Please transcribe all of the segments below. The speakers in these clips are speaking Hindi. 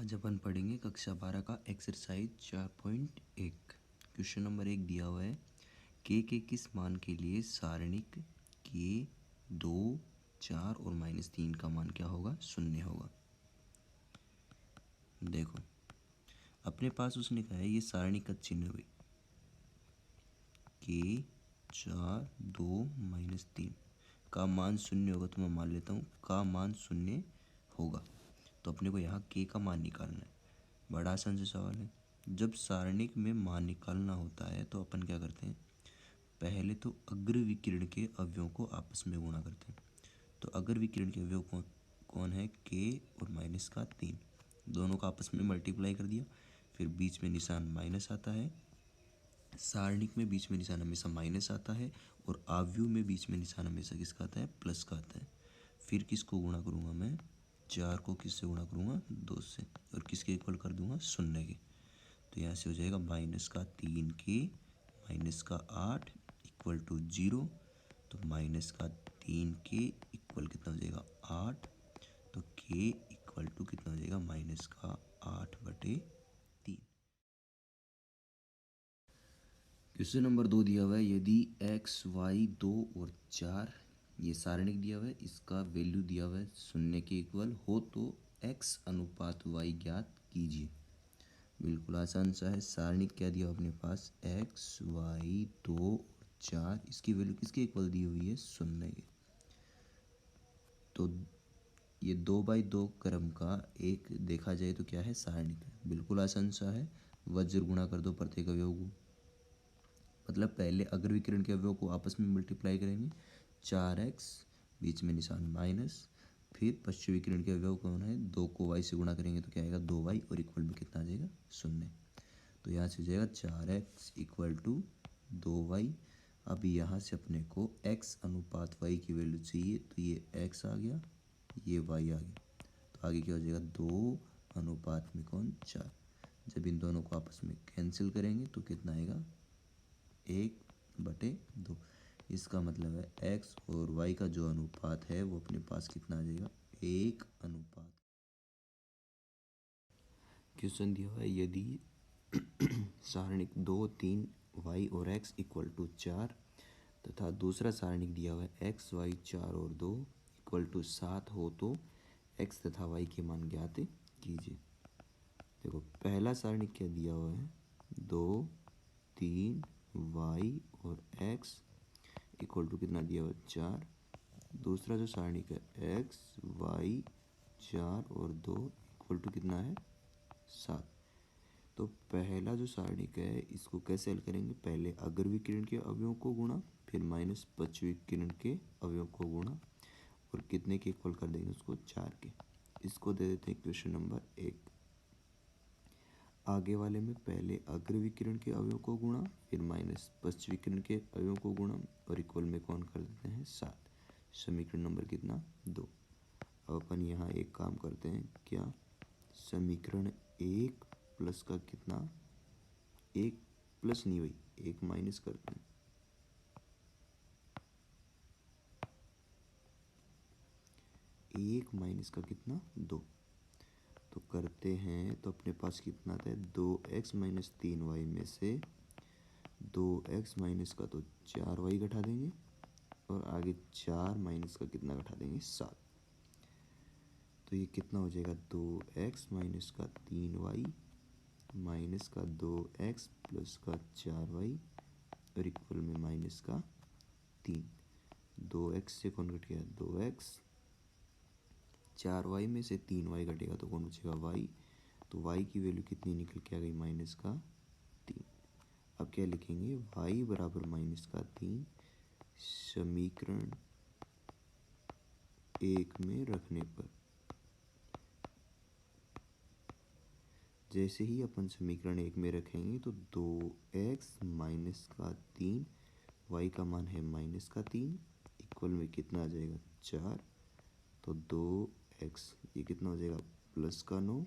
आज अपन पढ़ेंगे कक्षा 12 का एक्सरसाइज 4.1। क्वेश्चन नंबर 1 दिया हुआ है, के किस मान के लिए सारणिक के 2, 4 और -3 का मान क्या होगा? शून्य होगा। देखो अपने पास उसने कहा है ये सारणिक का चिन्ह हुई के 4, 2, -3 का मान शून्य होगा। तो मैं मान लेता हूँ का मान शून्य होगा। तो अपने को यहाँ के का मान निकालना है। बड़ा आसान से सवाल है। जब सारणिक में मान निकालना होता है तो अपन क्या करते हैं, पहले तो अग्र विकिरण के अवयवों को आपस में गुणा करते हैं। तो अग्र विकिरण के अवयव कौन है? के और -3, दोनों का आपस में मल्टीप्लाई कर दिया। फिर बीच में निशान माइनस आता है। सारणिक में बीच में निशान हमेशा माइनस आता है और अवयव में बीच में निशान हमेशा किसका आता है? प्लस का आता है। फिर किसको गुणा करूँगा मैं? 4 को किससे गुणा करूँगा? 2 से, और किसके इक्वल कर दूंगा? शून्य के। तो यहाँ से हो जाएगा -3 के -8 इक्वल टू 0। तो -3 के इक्वल कितना हो जाएगा? 8। तो के इक्वल टू कितना हो जाएगा? -8/3। क्वेश्चन नंबर 2 दिया हुआ है, यदि x, y 2 और 4 ये सारणिक दिया हुआ है, इसका वैल्यू दिया हुआ है शून्य के इक्वल हो तो x अनुपात y ज्ञात कीजिए। बिल्कुल आसान सा है। सारणिक क्या दिया अपने पास? x, y 2 और 4, इसकी वैल्यू किसके इक्वल दी हुई है? शून्य के। तो ये 2/2 क्रम का एक देखा जाए तो क्या है? सारणिक है। बिल्कुल आसान सा है। वज्र गुणा कर दो प्रत्येक अवयव को, मतलब पहले अग्र विकिरण के अवयव को आपस में मल्टीप्लाई करेंगे। 4x बीच में निशान माइनस, फिर पश्चिम विकिरण के अवयव कौन है? 2 को y से गुणा करेंगे तो क्या आएगा? 2y और इक्वल में कितना आ जाएगा? शून्य। तो यहाँ से हो जाएगा 4x इक्वल टू 2y। अभी यहाँ से अपने को x अनुपात y की वैल्यू चाहिए, तो ये x आ गया, ये y आ गया। तो आगे क्या हो जाएगा? 2 अनुपात में कौन? 4। जब इन दोनों को आपस में कैंसिल करेंगे तो कितना आएगा? 1/2। इसका मतलब है x और y का जो अनुपात है वो अपने पास कितना आ जाएगा? 1 अनुपात। क्वेश्चन दिया हुआ है, यदि सारणिक 2, 3 y और x इक्वल टू 4 तथा दूसरा सारणिक दिया हुआ है x, y 4 और 2 इक्वल टू 7 हो तो x तथा y के मान ज्ञात कीजिए। देखो पहला सारणिक क्या दिया हुआ है? 2, 3 y और x इक्वल टू कितना दिया हुआ है? 4। दूसरा जो सारणिक है x, y 4 और 2 इक्वल टू कितना है? 7। तो पहला जो सारणिक है इसको कैसे हल करेंगे? पहले अग्र विकिरण के अवयवों को गुणा, फिर माइनस पश्चिम विकिरण के अवयवों को गुणा, और कितने के इक्वल कर देंगे उसको? 4 के। इसको दे देते हैं क्वेश्चन नंबर 1। आगे वाले में पहले अग्र विकिरण के अवयवों को गुणा, फिर माइनस पश्चिम विकिरण के अवयवों को गुणा, और इक्वल में कौन कर देते हैं? 7। समीकरण नंबर कितना? 2। अब अपन यहाँ एक काम करते हैं, क्या? समीकरण 1 प्लस का कितना? 1 प्लस नहीं भाई, 1 माइनस करते हैं। 1 माइनस का कितना? 2। तो करते हैं तो अपने पास कितना आता है? 2x - 3y में से 2x माइनस का तो 4y घटा देंगे, और आगे 4 माइनस का कितना घटा देंगे? 7। तो ये कितना हो जाएगा? 2x माइनस का 3y माइनस का 2x प्लस का 4y और इक्वल में माइनस का 3। 2x से कौन घट गया? 2x। 4y में से 3y घटेगा तो कौन बचेगा? y। तो y की वैल्यू कितनी निकल के आ गई? माइनस का 3। अब क्या लिखेंगे? y बराबर माइनस का 3 समीकरण 1 में रखने पर। जैसे ही अपन समीकरण 1 में रखेंगे तो 2x माइनस का 3, y का मान है माइनस का 3, इक्वल में कितना आ जाएगा? 4। तो 2x ये कितना हो जाएगा? प्लस का 9,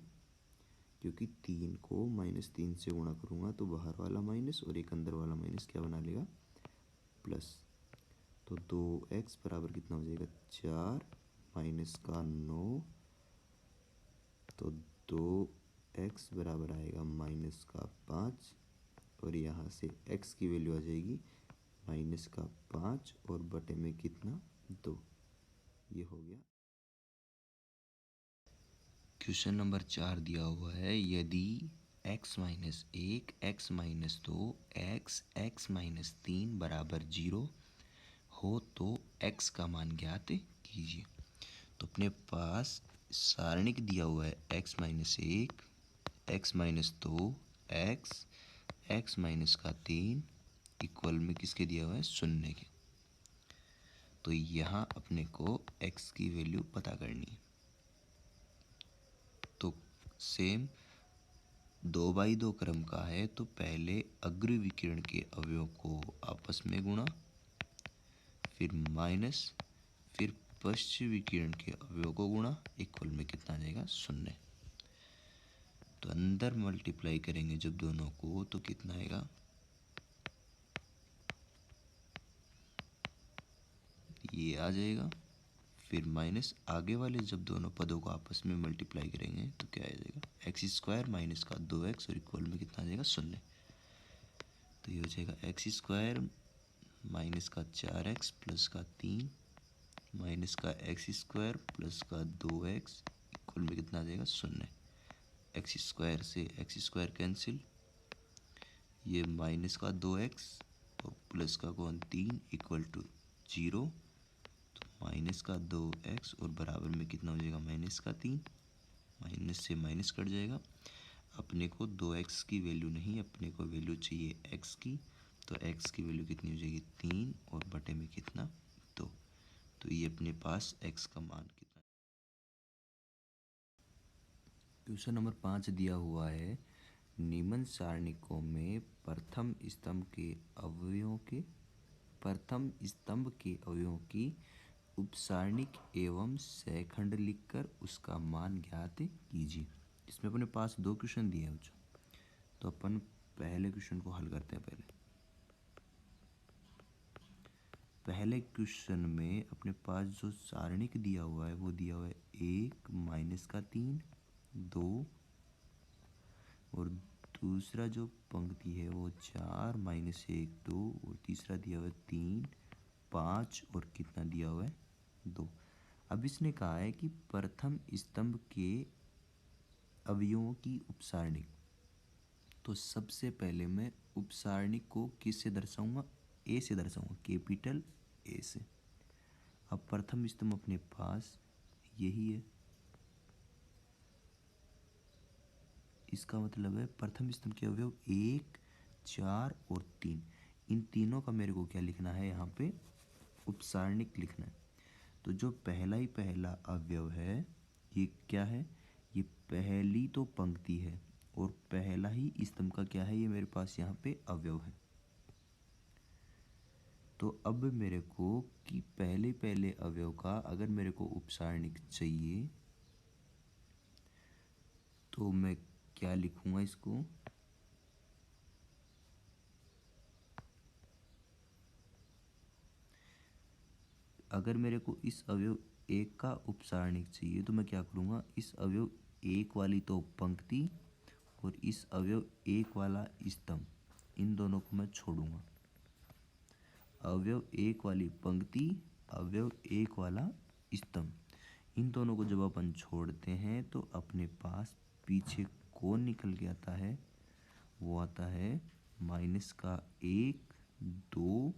क्योंकि 3 को -3 से गुणा करूँगा तो बाहर वाला माइनस और एक अंदर वाला माइनस क्या बना लेगा? प्लस। तो 2x बराबर कितना हो जाएगा? 4 माइनस का 9। तो x बराबर आएगा -5 और यहाँ से x की वैल्यू आ जाएगी -5 और बटे में कितना 2। ये हो गया। क्वेश्चन नंबर 4 दिया हुआ है, यदि x-1, x-2, x-3 बराबर 0 हो तो x का मान ज्ञात कीजिए। तो अपने पास सारणिक दिया हुआ है x-1, x-2, x-3 इक्वल में किसके दिया हुआ है 0 के। तो यहाँ अपने को x की वैल्यू पता करनी है। तो सेम 2/2 क्रम का है, तो पहले अग्र विकिरण के अवयव को आपस में गुणा, फिर माइनस, फिर पश्च विकिरण के अवयव को गुणा, इक्वल में कितना आ जाएगा 0। तो अंदर मल्टीप्लाई करेंगे जब दोनों को तो कितना आएगा, ये आ जाएगा। फिर माइनस आगे वाले जब दोनों पदों को आपस में मल्टीप्लाई करेंगे तो क्या आ जाएगा, x² माइनस का 2x और इक्वल में कितना आ जाएगा 0। तो ये हो जाएगा x² माइनस का 4x प्लस का 3 माइनस का x² प्लस का 2x इक्वल में कितना आ जाएगा 0। x² से x² कैंसिल, ये माइनस का 2x और प्लस का 3 इक्वल टू 0। तो माइनस का 2x और बराबर में कितना हो जाएगा -3। माइनस से माइनस कट जाएगा। अपने को 2x की वैल्यू नहीं, अपने को वैल्यू चाहिए x की। तो x की वैल्यू कितनी हो जाएगी 3 और बटे में कितना 2। तो ये अपने पास x का मान कितना। क्वेश्चन नंबर 5 दिया हुआ है, निम्न सारणिकों में प्रथम स्तंभ के अवयवों की उपसारणिक एवं सैखंड लिखकर उसका मान ज्ञात कीजिए। इसमें अपने पास 2 क्वेश्चन दिए हैं। तो अपन पहले क्वेश्चन को हल करते हैं। पहले क्वेश्चन में अपने पास जो सारणिक दिया हुआ है वो दिया हुआ है 1 माइनस का 3 2 और दूसरा जो पंक्ति है वो 4 माइनस 1 2 और तीसरा दिया हुआ है 3 5 और कितना दिया हुआ है 2। अब इसने कहा है कि प्रथम स्तंभ के अवयवों की उपसारणिक। तो सबसे पहले मैं उपसारणिक को किससे दर्शाऊंगा, ए से दर्शाऊंगा, कैपिटल ए से। अब प्रथम स्तंभ अपने पास यही है, इसका मतलब है प्रथम स्तंभ के अवयव 1 4 और 3। इन तीनों का मेरे को क्या लिखना है, यहाँ पे उपसारणिक लिखना है। तो जो पहला अवयव है ये क्या है, ये पहली तो पंक्ति है और पहला ही स्तंभ का क्या है, ये मेरे पास यहाँ पे अवयव है। तो अब मेरे को कि पहले अवयव का अगर मेरे को उपसारणिक चाहिए तो मैं क्या लिखूंगा इसको, अगर मेरे को इस अवयव 1 का उपसारणिक चाहिए तो मैं क्या करूँगा, इस अवयव 1 वाली तो पंक्ति और इस अवयव 1 वाला स्तंभ, इन दोनों को मैं छोड़ूंगा। अवयव 1 वाली पंक्ति, अवयव 1 वाला स्तंभ, इन दोनों को जब अपन छोड़ते हैं तो अपने पास पीछे कौन निकल के आता है, वो आता है माइनस का 1 2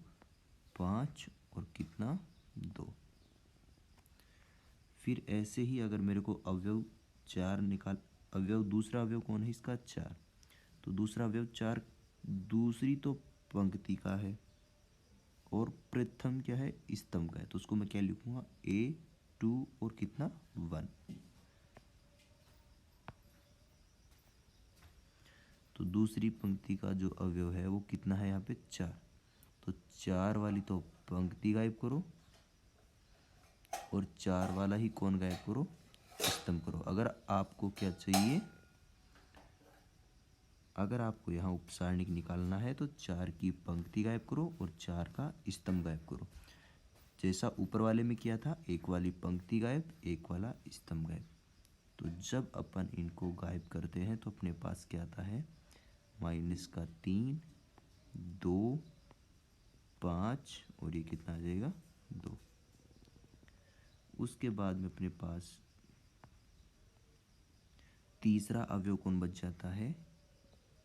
5 और कितना 2। फिर ऐसे ही अगर मेरे को अवयव 4 निकाल, दूसरा अवयव कौन है इसका 4, तो दूसरा अवयव 4 दूसरी तो पंक्ति का है और प्रथम क्या है स्तंभ का है। तो उसको मैं क्या लिखूंगा, A2 और कितना 1। तो दूसरी पंक्ति का जो अवयव है वो कितना है यहाँ पे 4। तो 4 वाली तो पंक्ति गायब करो और 4 वाला ही कौन गायब करो, स्तंभ करो। अगर आपको क्या चाहिए, अगर आपको यहाँ उपसारणिक निकालना है तो 4 की पंक्ति गायब करो और 4 का स्तंभ गायब करो। जैसा ऊपर वाले में किया था, 1 वाली पंक्ति गायब 1 वाला स्तंभ गायब। तो जब अपन इनको गायब करते हैं तो अपने पास क्या आता है, -3, 2, 5 और ये कितना आ जाएगा 2। उसके बाद में अपने पास तीसरा अवयव कौन बच जाता है,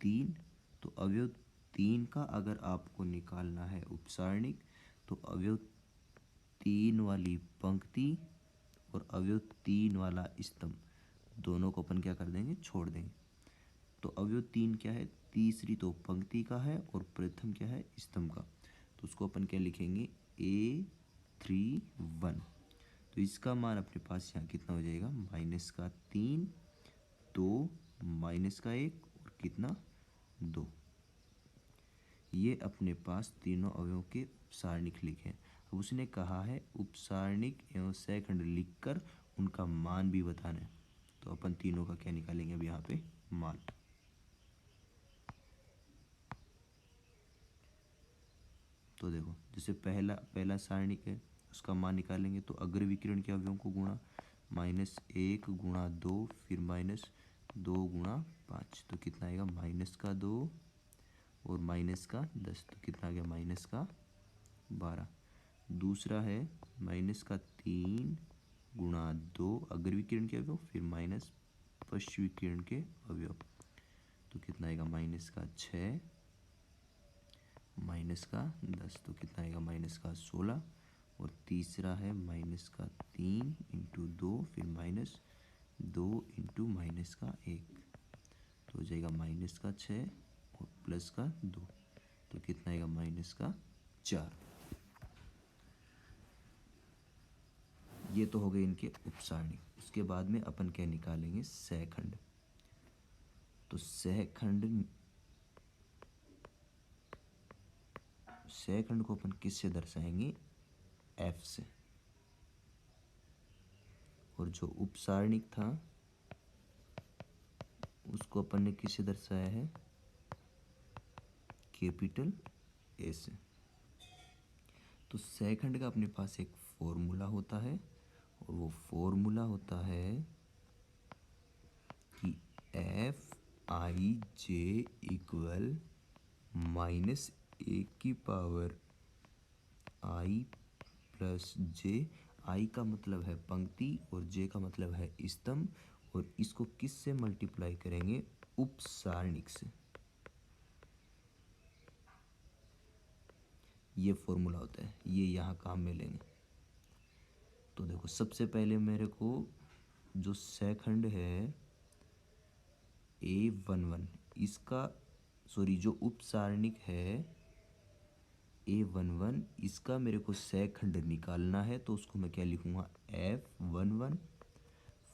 3। तो अवयव 3 का अगर आपको निकालना है उपसारणिक, तो अवयव 3 वाली पंक्ति और अवयव 3 वाला स्तंभ दोनों को अपन क्या कर देंगे, छोड़ देंगे। तो अवयव 3 क्या है, तीसरी तो पंक्ति का है और प्रथम क्या है, स्तंभ का। तो उसको अपन क्या लिखेंगे, A31। तो इसका मान अपने पास यहाँ कितना हो जाएगा, -3, 2, -1 और कितना 2। ये अपने पास तीनों अवयवों के उपसारणिक लिखे हैं। अब उसने कहा है उपसारणिक एवं सहखंड लिखकर उनका मान भी बताना है। तो अपन तीनों का क्या निकालेंगे अब यहाँ पे, मान। तो देखो जैसे पहला सारणिक है उसका मान निकालेंगे, तो अग्र विकिरण के अवयवों को गुणा, -1 गुणा 2 फिर -2 गुणा 5। तो कितना आएगा, -2 और -10। तो कितना आ गया, -12। दूसरा है -3 गुणा 2 अग्र विकिरण के अवयव फिर पश्च विकिरण के अवयव। तो कितना आएगा, -6 -10। तो कितना आएगा, -16। और तीसरा है -3 इंटू 2 फिर -2 इंटू -1। तो हो जाएगा -6 और +2। तो कितना आएगा, -4। ये तो हो गए इनके उपसारणिक। उसके बाद में अपन क्या निकालेंगे, सहखंड। तो सहखंड को अपन किससे दर्शाएंगे, F से। और जो उपसारणिक था उसको अपन ने किससे दर्शाया है, कैपिटल A से। तो सहखंड का अपने पास एक फॉर्मूला होता है और वो फॉर्मूला होता है कि Fij equal -1 plus j। i का मतलब है पंक्ति और j का मतलब है स्तंभ, और इसको किससे मल्टीप्लाई करेंगे, उपसारणिक से। ये फॉर्मूला होता है, ये यहाँ काम में लेंगे। तो देखो सबसे पहले मेरे को जो सहखंड है A11, इसका जो उपसारणिक है A11, इसका मेरे को सहखंड निकालना है। तो उसको मैं क्या लिखूँगा, F11।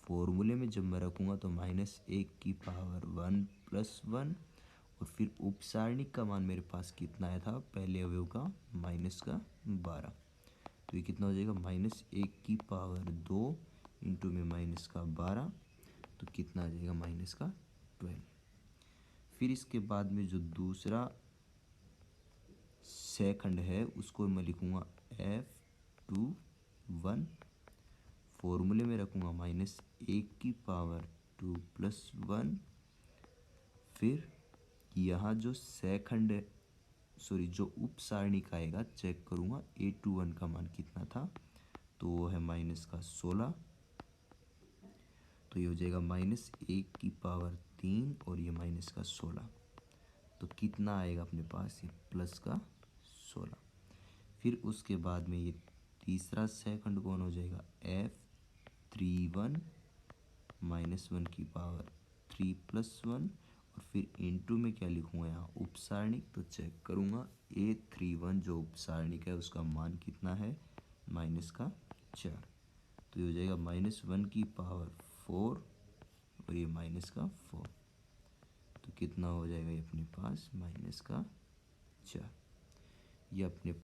फॉर्मूले में जब मैं रखूँगा तो -1 प्लस 1। और फिर उपसारणिक का मान मेरे पास कितना आया था, पहले अवयव का -12। तो ये कितना हो जाएगा, -1 इंटू में -12। तो कितना आ जाएगा, -12। फिर इसके बाद में जो दूसरा सहखंड है उसको मैं लिखूँगा F21। फॉर्मूले में रखूँगा -1 प्लस 1। फिर यहाँ जो सहखंड जो उपसारणिक आएगा चेक करूँगा, A21 का मान कितना था, तो वो है -16। तो ये हो जाएगा -1 और ये -16। तो कितना आएगा अपने पास, ये +16। फिर उसके बाद में ये तीसरा सहखंड कौन हो जाएगा, F31 -1 प्लस 1। और फिर इनटू में क्या लिखूँगा यहाँ, उपसारणिक। तो चेक करूँगा A31 जो उपसारणिक है उसका मान कितना है, -4। तो ये हो जाएगा -1 और ये -4। तो कितना हो जाएगा ये अपने पास, -4। ये अपने